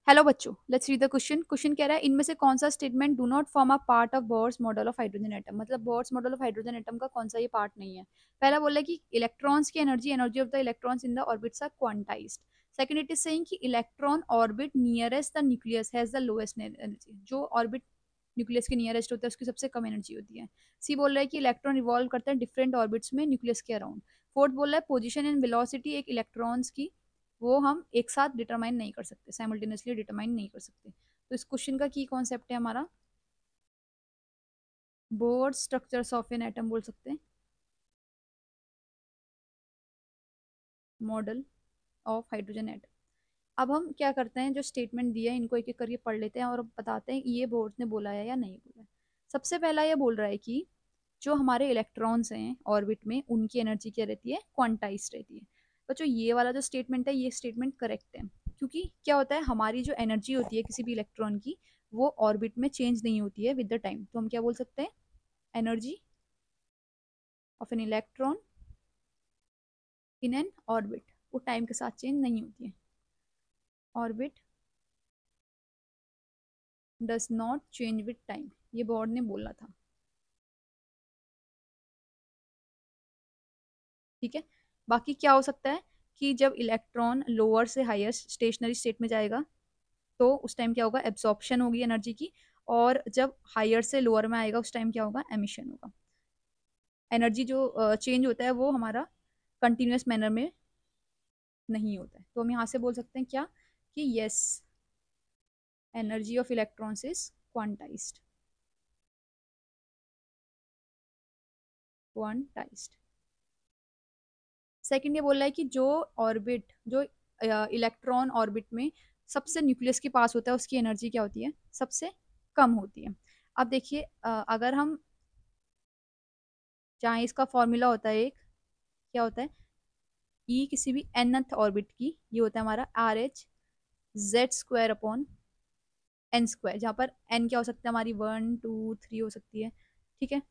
Hello बच्चों, let's read the question. Question कह रहा है इनमें से कौन सा statement do not form a part of Bohr's model of hydrogen atom. मतलब Bohr's model of hydrogen atom का कौन सा ये पार्ट नहीं है। पहला बोला कि इलेक्ट्रॉन्स की energy energy of the electrons in the orbits are quantized. Second, it is saying कि electron orbit nearest the nucleus has the lowest energy. जो ऑर्बिट न्यूक्लियस के नियरेस्ट होता है उसकी सबसे कम एनर्जी होती है। सी बोल रहा है कि इलेक्ट्रॉन रिवॉल्व करते हैं डिफरेंट ऑर्बिट्स में न्यूक्लियस के अराउंड। फोर्थ बोल रहा है पोजीशन एंड वेलोसिटी एक इलेक्ट्रॉन्स की वो हम एक साथ डिटरमाइन नहीं कर सकते, साइमल्टेनियसली डिटरमाइन नहीं कर सकते। तो इस क्वेश्चन का की कॉन्सेप्ट है हमारा board structures of an atom बोल सकते हैं, मॉडल ऑफ हाइड्रोजन एटम। अब हम क्या करते हैं, जो स्टेटमेंट दिया है इनको एक एक करके पढ़ लेते हैं और बताते हैं ये बोर्ड ने बोला है या नहीं बोला है। सबसे पहला ये बोल रहा है कि जो हमारे इलेक्ट्रॉन्स हैं ऑर्बिट में उनकी एनर्जी क्या रहती है, क्वांटाइज रहती है। तो जो ये वाला जो स्टेटमेंट है ये स्टेटमेंट करेक्ट है, क्योंकि क्या होता है हमारी जो एनर्जी होती है किसी भी इलेक्ट्रॉन की वो ऑर्बिट में चेंज नहीं होती है विद द टाइम। तो हम क्या बोल सकते हैं, energy of an electron in an orbit वो टाइम के साथ चेंज नहीं होती है। Orbit does not change with time, ये बोर्ड ने बोला था। ठीक है। बाकी क्या हो सकता है कि जब इलेक्ट्रॉन लोअर से हायर स्टेशनरी स्टेट में जाएगा तो उस टाइम क्या होगा, एब्सॉर्प्शन होगी एनर्जी की। और जब हायर से लोअर में आएगा उस टाइम क्या होगा, एमिशन होगा। एनर्जी जो चेंज होता है वो हमारा कंटिन्यूअस मैनर में नहीं होता है। तो हम यहाँ से बोल सकते हैं क्या, कि yes, energy of electrons is quantized. Quantized. Second ये बोल रहा है कि जो ऑर्बिट जो इलेक्ट्रॉन ऑर्बिट में सबसे न्यूक्लियस के पास होता है उसकी एनर्जी क्या होती है, सबसे कम होती है। अब देखिए अगर हम चाहे, इसका फॉर्मूला होता है एक, क्या होता है, ई किसी भी nth ऑर्बिट की ये होता है हमारा R H Z square upon N square, जहाँ पर एन क्या हो सकता है हमारी 1 2 3 हो सकती है। ठीक है।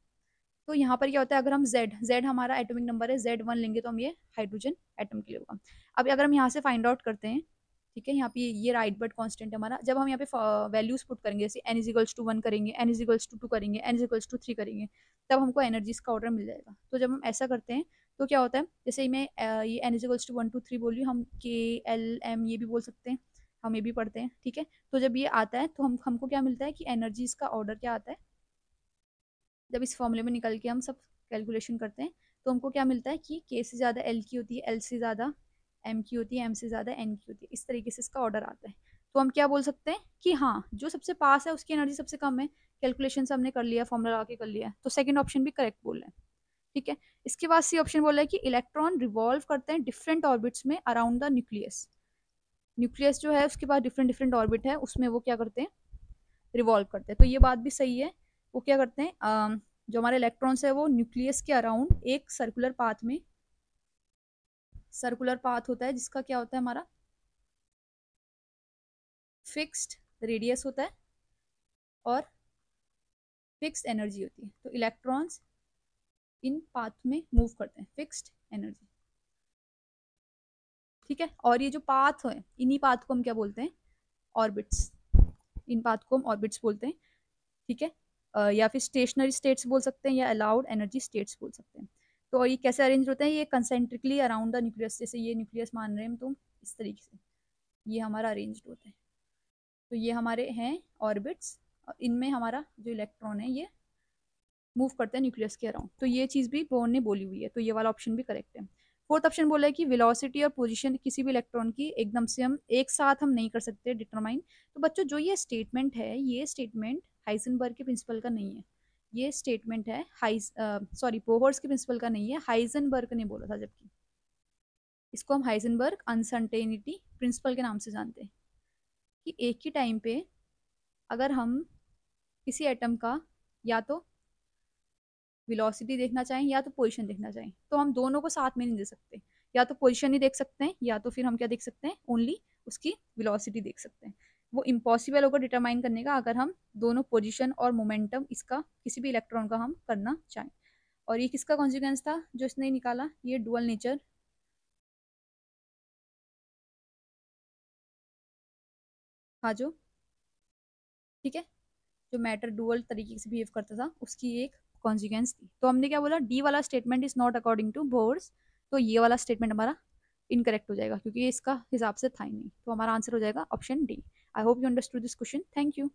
तो यहाँ पर क्या होता है, अगर हम जेड जेड हमारा एटॉमिक नंबर है, Z1 लेंगे तो हम ये हाइड्रोजन एटम के लिए होगा। अब अगर हम यहाँ से फाइंड आउट करते हैं, ठीक है, यहाँ पे ये राइट बट कांस्टेंट है हमारा। जब हम यहाँ पे वैल्यूज पुट करेंगे, जैसे n = 1 करेंगे, n = 2 करेंगे, n = 3 करेंगे, तब हमको एनर्जीज का ऑर्डर मिल जाएगा। तो जब हम ऐसा करते हैं तो क्या होता है, जैसे मैं ये n = 1 2 3 बोल रही हूँ, हम K L M ये भी बोल सकते हैं, हम ये भी पढ़ते हैं। ठीक है। तो जब ये आता है तो हमको क्या मिलता है कि एनर्जीज का ऑर्डर क्या आता है, जब इस फॉर्मूले में निकल के हम सब कैलकुलेशन करते हैं तो हमको क्या मिलता है कि के से ज़्यादा एल की होती है, एल से ज़्यादा एम की होती है, एम से ज़्यादा एन की होती है। इस तरीके से इसका ऑर्डर आता है। तो हम क्या बोल सकते हैं कि हाँ, जो सबसे पास है उसकी एनर्जी सबसे कम है। कैलकुलेशन से हमने कर लिया, फॉर्मूला लगा के कर लिया, तो सेकंड ऑप्शन भी करेक्ट बोल रहे हैं। ठीक है। इसके बाद सी ऑप्शन बोल रहा है कि इलेक्ट्रॉन रिवॉल्व करते हैं डिफरेंट ऑर्बिट्स में अराउंड द न्यूक्लियस। न्यूक्लियस जो है उसके बाद डिफरेंट डिफरेंट ऑर्बिट है, उसमें वो क्या करते हैं, रिवॉल्व करते हैं। तो ये बात भी सही है। वो क्या करते हैं, जो हमारे इलेक्ट्रॉन्स है वो न्यूक्लियस के अराउंड एक सर्कुलर पाथ में, सर्कुलर पाथ होता है जिसका क्या होता है हमारा फिक्स्ड रेडियस होता है और फिक्स्ड एनर्जी होती है। तो इलेक्ट्रॉन्स इन पाथ में मूव करते हैं, फिक्स्ड एनर्जी। ठीक है। और ये जो पाथ है, इन्हीं पाथ को हम क्या बोलते हैं, ऑर्बिट्स। इन पाथ को हम ऑर्बिट्स बोलते हैं। ठीक है। या फिर स्टेशनरी स्टेट्स बोल सकते हैं या अलाउड एनर्जी स्टेट्स बोल सकते हैं। तो ये कैसे अरेंज होते हैं, ये कंसेंट्रिकली अराउंड द न्यूक्लियस, जैसे ये न्यूक्लियस मान रहे हैं हम, तो इस तरीके से ये हमारा अरेंज होता है। तो ये हमारे हैं ऑर्बिट्स, और इनमें हमारा जो इलेक्ट्रॉन है ये मूव करते हैं न्यूक्लियस के अराउंड। तो ये चीज़ भी बोर्न ने बोली हुई है, तो ये वाला ऑप्शन भी करेक्ट है। फोर्थ ऑप्शन बोला है कि वेलोसिटी और पोजीशन किसी भी इलेक्ट्रॉन की एकदम से हम एक साथ हम नहीं कर सकते डिटरमाइन। तो बच्चों जो ये स्टेटमेंट है, ये स्टेटमेंट हाइजेनबर्ग के प्रिंसिपल का नहीं है। ये स्टेटमेंट है बोहर्स के प्रिंसिपल का नहीं है, हाइजेनबर्ग ने बोला था। जबकि इसको हम हाइजेनबर्ग अनसर्टेनिटी प्रिंसिपल के नाम से जानते हैं, कि एक ही टाइम पे अगर हम किसी एटम का या तो वेलोसिटी देखना चाहें या तो पोजीशन देखना चाहें तो हम दोनों को साथ में नहीं दे सकते। या तो पोजीशन ही देख सकते हैं या तो फिर हम क्या देख सकते हैं, ओनली उसकी वेलोसिटी देख सकते हैं। वो इम्पॉसिबल होगा डिटरमाइन करने का अगर हम दोनों पोजीशन और मोमेंटम इसका किसी भी इलेक्ट्रॉन का हम करना चाहें। और ये किसका कॉन्सिक्वेंस था जो इसने निकाला, ये डुअल नेचर, हाँ जो, ठीक है, जो मैटर डुअल तरीके से बिहेव करता था उसकी एक कॉन्सिक्वेंस थी। तो हमने क्या बोला, डी वाला statement is not according to Bohr's, तो ये वाला स्टेटमेंट हमारा इनकरेक्ट हो जाएगा क्योंकि ये इसका हिसाब से था ही नहीं। तो हमारा आंसर हो जाएगा option D. I hope you understood this question. Thank you.